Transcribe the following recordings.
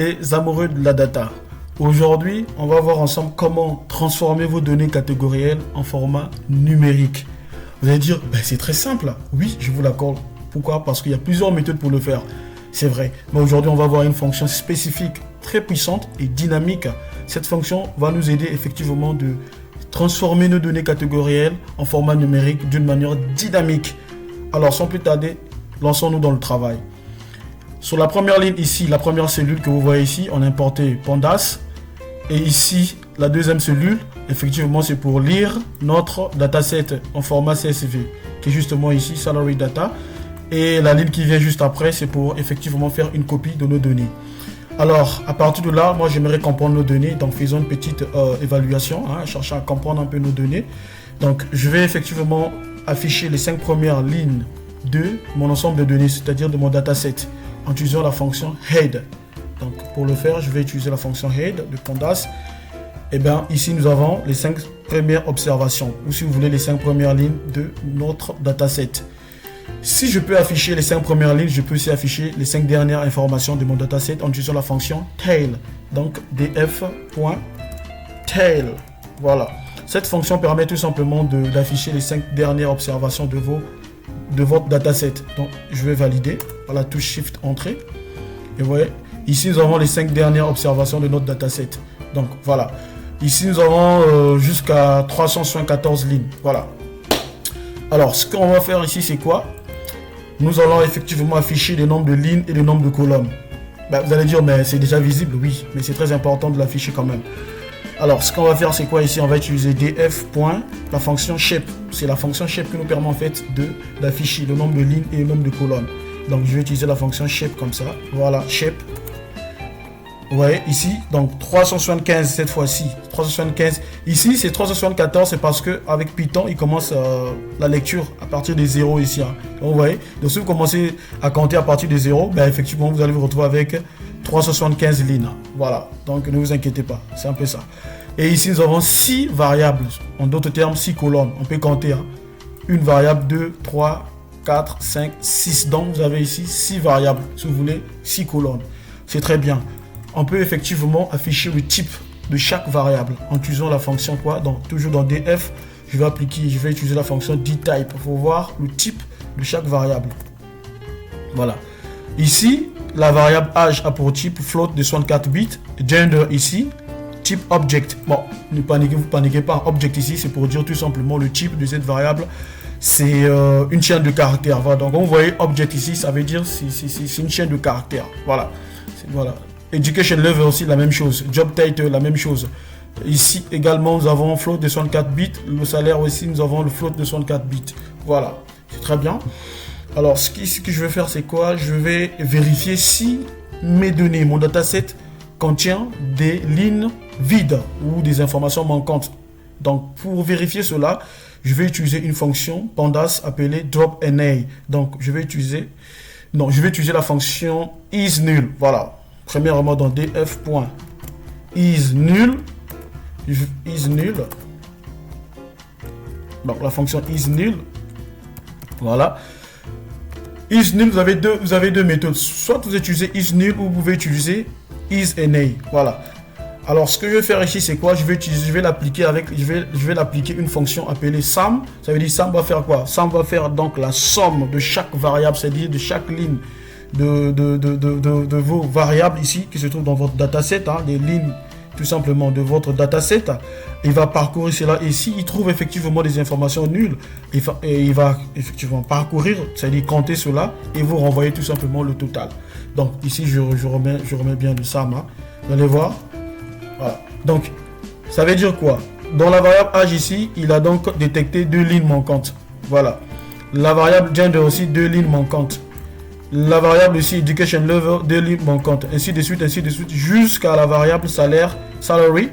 Les amoureux de la data. Aujourd'hui, on va voir ensemble comment transformer vos données catégorielles en format numérique. Vous allez dire, ben, c'est très simple. Oui, je vous l'accorde. Pourquoi? Parce qu'il y a plusieurs méthodes pour le faire. C'est vrai. Mais aujourd'hui, on va voir une fonction spécifique, très puissante et dynamique. Cette fonction va nous aider effectivement de transformer nos données catégorielles en format numérique d'une manière dynamique. Alors, sans plus tarder, lançons-nous dans le travail. Sur la première ligne ici, la première cellule que vous voyez ici, on a importé Pandas. Et ici, la deuxième cellule, effectivement, c'est pour lire notre dataset en format CSV, qui est justement ici, Salary Data. Et la ligne qui vient juste après, c'est pour effectivement faire une copie de nos données. Alors, à partir de là, moi, j'aimerais comprendre nos données. Donc, faisons une petite évaluation, cherchant à comprendre un peu nos données. Donc, je vais effectivement afficher les 5 premières lignes de mon ensemble de données, c'est-à-dire de mon dataset, en utilisant la fonction head. Donc, pour le faire, je vais utiliser la fonction head de Pandas. Et bien, ici, nous avons les 5 premières observations, ou si vous voulez, les 5 premières lignes de notre dataset. Si je peux afficher les 5 premières lignes, je peux aussi afficher les 5 dernières informations de mon dataset en utilisant la fonction tail. Donc, df.tail. Voilà. Cette fonction permet tout simplement d'afficher les 5 dernières observations de votre dataset. Donc, je vais valider par la touche Shift Entrée. Et vous voyez, ici, nous avons les 5 dernières observations de notre dataset. Donc, voilà. Ici, nous avons jusqu'à 374 lignes. Voilà. Alors, ce qu'on va faire ici, c'est quoi? Nous allons effectivement afficher les nombres de lignes et les nombres de colonnes. Ben, vous allez dire, mais c'est déjà visible. Oui, mais c'est très important de l'afficher quand même. Alors, ce qu'on va faire, c'est quoi ici? On va utiliser df. La fonction shape. C'est la fonction shape qui nous permet en fait d'afficher le nombre de lignes et le nombre de colonnes. Donc, je vais utiliser la fonction shape comme ça. Voilà, shape. Vous voyez ici, donc 375 cette fois-ci. 375. Ici, c'est 374, c'est parce que avec Python, il commence la lecture à partir des 0 ici. Donc, vous voyez, donc si vous commencez à compter à partir des 0, ben, effectivement, vous allez vous retrouver avec 375 lignes. Voilà, donc ne vous inquiétez pas, c'est un peu ça. Et ici, nous avons 6 variables, en d'autres termes, 6 colonnes. On peut compter une variable, 2, 3, 4, 5, 6. Donc, vous avez ici 6 variables, si vous voulez, 6 colonnes. C'est très bien. On peut effectivement afficher le type de chaque variable en utilisant la fonction quoi? Donc, toujours dans df, je vais utiliser la fonction dtype pour voir le type de chaque variable. Voilà. Ici, la variable âge a pour type float de 64 bits, gender ici, type object. Bon, ne vous paniquez pas, object ici, c'est pour dire tout simplement le type de cette variable. C'est une chaîne de caractères. Voilà. Donc, vous voyez object ici, ça veut dire c'est une chaîne de caractères. Voilà. Voilà. Education level aussi la même chose. Job title la même chose. Ici également nous avons float de 64 bits. Le salaire aussi nous avons le float de 64 bits. Voilà, c'est très bien. Alors ce que je vais faire c'est quoi? Je vais vérifier si mes données, mon dataset contient des lignes vides ou des informations manquantes. Donc pour vérifier cela, je vais utiliser une fonction Pandas appelée dropNA. Donc je vais utiliser la fonction isNull. Voilà. Premièrement dans df.isNull. Donc la fonction isNull. Voilà. IsNull, vous avez deux méthodes. Soit vous utilisez isNull ou vous pouvez utiliser isNA. Voilà. Alors ce que je vais faire ici c'est quoi? Je vais l'appliquer une fonction appelée sum. Ça veut dire sum va faire quoi? Sum va faire donc la somme de chaque variable, c'est-à-dire de chaque ligne de vos variables ici qui se trouvent dans votre dataset, les lignes tout simplement de votre dataset. Il va parcourir cela et s'il trouve effectivement des informations nulles, il va effectivement parcourir, c'est-à-dire compter cela et vous renvoyer tout simplement le total. Donc ici je remets bien le sum. Vous allez voir. Voilà. Donc ça veut dire quoi? Dans la variable âge ici, il a donc détecté 2 lignes manquantes. Voilà. La variable gender aussi 2 lignes manquantes. La variable ici, education level, 2 lignes manquantes, ainsi de suite, jusqu'à la variable salaire, salary,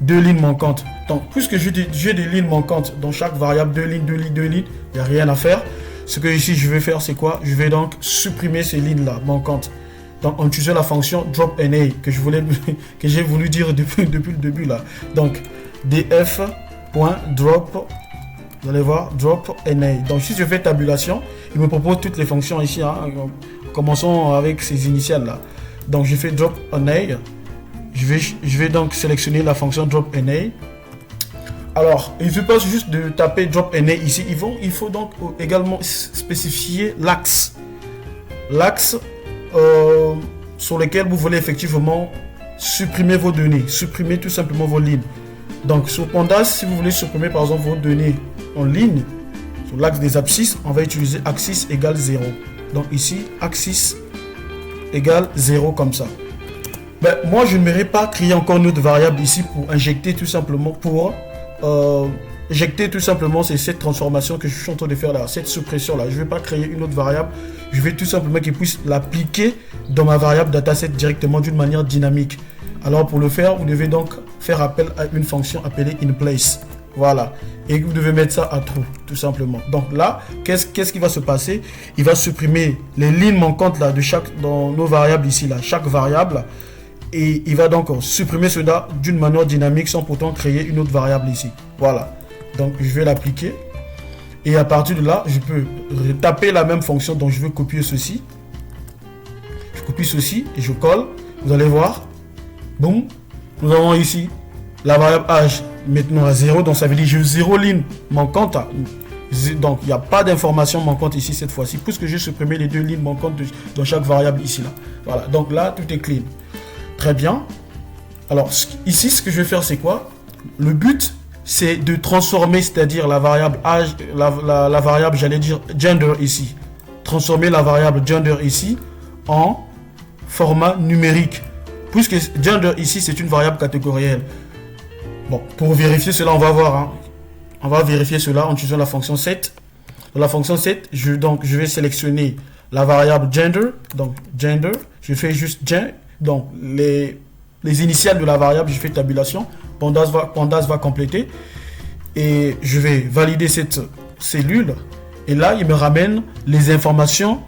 2 lignes manquantes. Donc, puisque j'ai des lignes manquantes dans chaque variable, 2 lignes, il n'y a rien à faire. Ce que ici je vais faire, c'est quoi? Je vais donc supprimer ces lignes-là manquantes. Donc, en utilisant la fonction dropNA que j'ai voulu dire depuis le début là. Donc, df.drop. Vous allez voir, drop NA. Donc si je fais tabulation, il me propose toutes les fonctions ici. Commençons avec ces initiales là. Donc je fais drop NA. Je vais donc sélectionner la fonction drop NA. Alors, il ne suffit pas juste de taper drop NA ici. Il faut donc également spécifier l'axe. L'axe sur lequel vous voulez effectivement supprimer vos données. Supprimer tout simplement vos lignes. Donc sur Pandas, si vous voulez supprimer par exemple vos données en ligne, sur l'axe des abscisses, on va utiliser axis égale 0. Donc ici, axis égale 0 comme ça. Ben, moi, je n'aimerais pas créer encore une autre variable ici pour injecter tout simplement, c'est cette transformation que je suis en train de faire là, cette suppression là. Je ne vais pas créer une autre variable, je vais tout simplement qu'il puisse l'appliquer dans ma variable dataset directement d'une manière dynamique. Alors pour le faire, vous devez donc faire appel à une fonction appelée inPlace. Voilà. Et vous devez mettre ça à true, tout simplement. Donc là, qu'est-ce qui va se passer? Il va supprimer les lignes manquantes là dans nos variables ici là, chaque variable. Et il va donc supprimer cela d'une manière dynamique sans pourtant créer une autre variable ici. Voilà. Donc je vais l'appliquer. Et à partir de là, je peux taper la même fonction dont je veux copier ceci. Je copie ceci et je colle. Vous allez voir. Boum. Nous avons ici la variable âge maintenant à 0. Donc ça veut dire que j'ai 0 ligne manquante. Donc il n'y a pas d'information manquante ici cette fois-ci. Puisque j'ai supprimé les 2 lignes manquantes dans chaque variable ici. Là. Voilà. Donc là, tout est clean. Très bien. Alors ici, ce que je vais faire, c'est quoi? Le but, c'est de transformer, c'est-à-dire la variable âge, la variable, j'allais dire gender ici. Transformer la variable gender ici en format numérique. Puisque gender ici, c'est une variable catégorielle. Bon, pour vérifier cela, on va voir. Hein. On va vérifier cela en utilisant la fonction set. Dans la fonction set, je vais sélectionner la variable gender. Donc gender, je fais juste gen. Donc les initiales de la variable, je fais tabulation. Pandas va compléter. Et je vais valider cette cellule. Et là, il me ramène les informations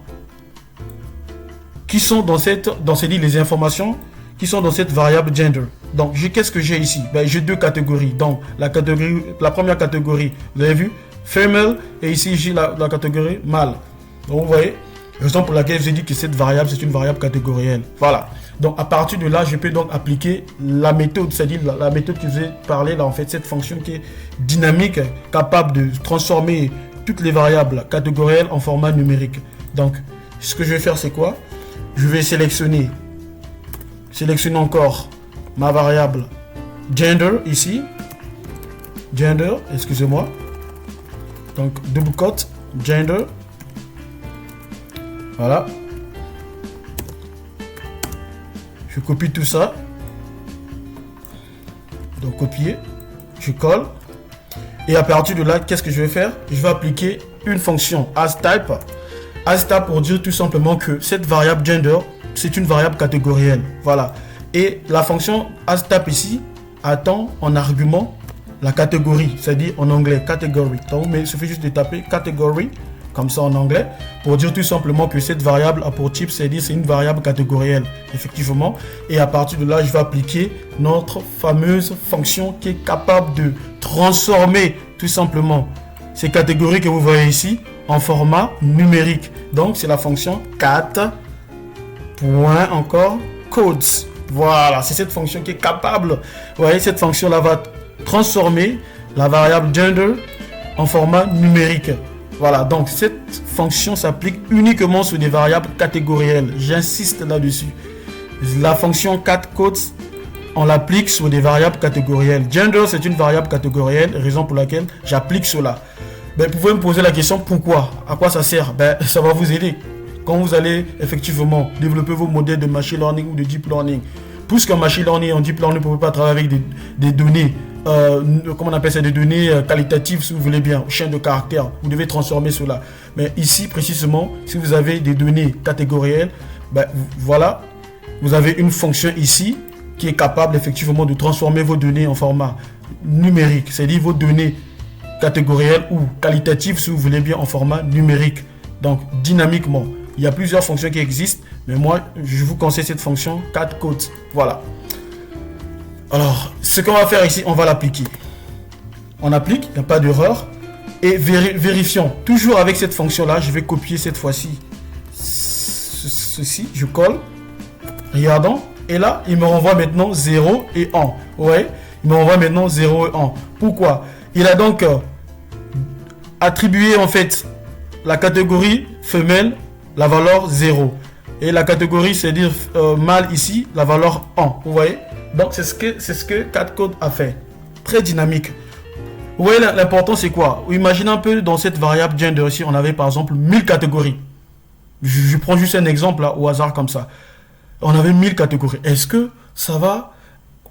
qui sont dans les informations qui sont dans cette variable gender. Donc, qu'est-ce que j'ai ici? Ben, j'ai 2 catégories. Donc, la première catégorie, vous avez vu, female, et ici, j'ai la catégorie mâle. Donc, vous voyez, raison pour laquelle je vous ai dit que cette variable, c'est une variable catégorielle. Voilà. Donc, à partir de là, je peux donc appliquer la méthode, c'est-à-dire la méthode que je vous ai parlé là, en fait, cette fonction qui est dynamique, capable de transformer toutes les variables catégorielles en format numérique. Donc, ce que je vais faire, c'est quoi? Je vais sélectionner encore ma variable gender ici. Gender, excusez-moi. Donc, double quote, gender. Voilà. Je copie tout ça. Donc, copier. Je colle. Et à partir de là, qu'est-ce que je vais faire? Je vais appliquer une fonction asType. asType pour dire tout simplement que cette variable gender, c'est une variable catégorielle. Voilà. Et la fonction asType ici attend en argument la catégorie, c'est-à-dire en anglais category. Donc, mais il suffit juste de taper category comme ça en anglais pour dire tout simplement que cette variable a pour type, c'est-à-dire c'est une variable catégorielle, effectivement. Et à partir de là, je vais appliquer notre fameuse fonction qui est capable de transformer tout simplement ces catégories que vous voyez ici en format numérique. Donc, c'est la fonction cat point encore codes. Voilà, c'est cette fonction qui est capable. Vous voyez, cette fonction-là va transformer la variable gender en format numérique. Voilà, donc cette fonction s'applique uniquement sur des variables catégorielles. J'insiste là-dessus. La fonction catCodes, on l'applique sur des variables catégorielles. Gender, c'est une variable catégorielle, raison pour laquelle j'applique cela. Ben, vous pouvez me poser la question pourquoi? À quoi ça sert? Ben, ça va vous aider quand vous allez effectivement développer vos modèles de machine learning ou de deep learning. Puisqu'en machine learning et en deep learning, vous ne pouvez pas travailler avec des données, comment on appelle ça, des données qualitatives, si vous voulez bien, chaîne de caractères. Vous devez transformer cela. Mais ici, précisément, si vous avez des données catégorielles, ben, voilà, vous avez une fonction ici qui est capable effectivement de transformer vos données en format numérique, c'est-à-dire vos données catégorielles ou qualitatives, si vous voulez bien, en format numérique. Donc, dynamiquement. Il y a plusieurs fonctions qui existent, mais moi, je vous conseille cette fonction catCodes. Voilà. Alors, ce qu'on va faire ici, on va l'appliquer. On applique, il n'y a pas d'erreur. Et vérifions. Toujours avec cette fonction-là, je vais copier cette fois-ci ceci. Je colle. Regardons. Et là, il me renvoie maintenant 0 et 1. Ouais, il me renvoie maintenant 0 et 1. Pourquoi? Il a donc attribué en fait la catégorie femelle, la valeur 0. Et la catégorie, c'est-à-dire mâle ici, la valeur 1. Vous voyez? Donc, c'est ce que CatCode a fait. Très dynamique. Vous voyez, l'important, c'est quoi? Imaginez un peu dans cette variable gender ici, on avait par exemple 1000 catégories. Je prends juste un exemple là, au hasard comme ça. On avait 1000 catégories. Est-ce que ça va?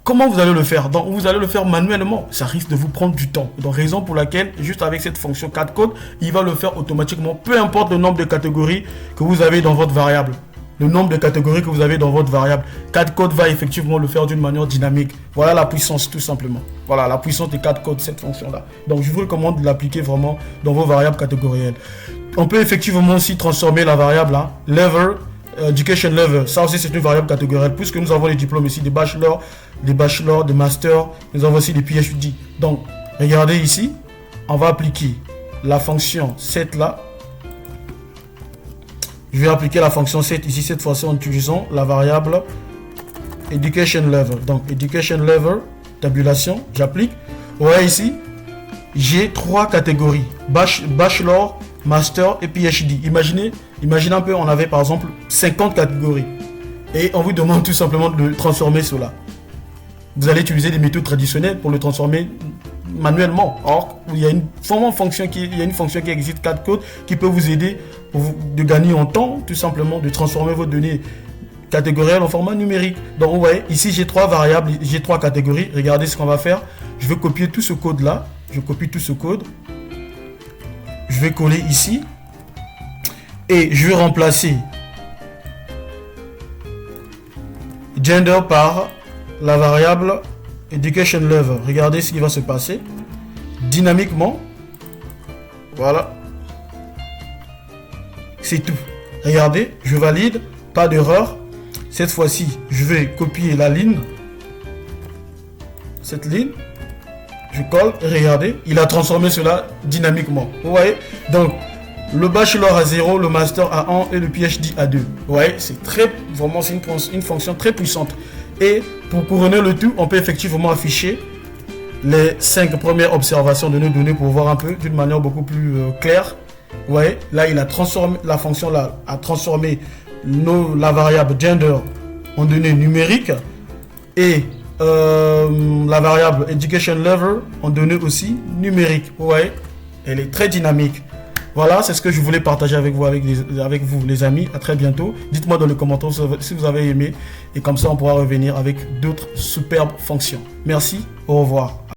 Comment vous allez le faire? Donc, vous allez le faire manuellement. Ça risque de vous prendre du temps. Donc, raison pour laquelle, juste avec cette fonction CatCode, il va le faire automatiquement. Peu importe le nombre de catégories que vous avez dans votre variable. Le nombre de catégories que vous avez dans votre variable. CatCode va effectivement le faire d'une manière dynamique. Voilà la puissance, tout simplement. Voilà la puissance de CatCode, cette fonction-là. Donc, je vous recommande de l'appliquer vraiment dans vos variables catégorielles. On peut effectivement aussi transformer la variable là, level, education level. Ça aussi, c'est une variable catégorielle. Puisque nous avons les diplômes ici, des bachelors, des masters. Nous avons aussi des PhD. Donc, regardez ici. On va appliquer la fonction set là. Je vais appliquer la fonction set ici, cette fois-ci en utilisant la variable education level. Donc, education level, tabulation, j'applique. Vous voyez ici, j'ai 3 catégories. Bachelor, master et PhD. Imaginez un peu, on avait par exemple 50 catégories. Et on vous demande tout simplement de transformer cela. Vous allez utiliser des méthodes traditionnelles pour le transformer manuellement. Or, il y a une fonction qui existe, CatCode, qui peut vous aider de gagner en temps, tout simplement, de transformer vos données catégorielles en format numérique. Donc, vous voyez, ici, j'ai 3 variables, j'ai 3 catégories. Regardez ce qu'on va faire. Je vais copier tout ce code-là. Je copie tout ce code. Je vais coller ici. Et je vais remplacer gender par la variable education level. Regardez ce qui va se passer. Dynamiquement. Voilà. C'est tout. Regardez, je valide. Pas d'erreur. Cette fois-ci, je vais copier la ligne. Cette ligne. Je colle. Et regardez, il a transformé cela dynamiquement. Vous voyez? Donc, le bachelor à 0, le master à 1 et le PhD à 2. Vous voyez? C'est vraiment, c'est une fonction très puissante. Et pour couronner le tout, on peut effectivement afficher les 5 premières observations de nos données pour voir un peu d'une manière beaucoup plus claire. Vous voyez, là, il a transformé, la fonction là a transformé la variable gender en données numériques et la variable education level en données aussi numériques. Vous voyez, elle est très dynamique. Voilà, c'est ce que je voulais partager avec vous, les amis. À très bientôt. Dites-moi dans les commentaires si vous avez aimé. Et comme ça, on pourra revenir avec d'autres superbes fonctions. Merci, au revoir.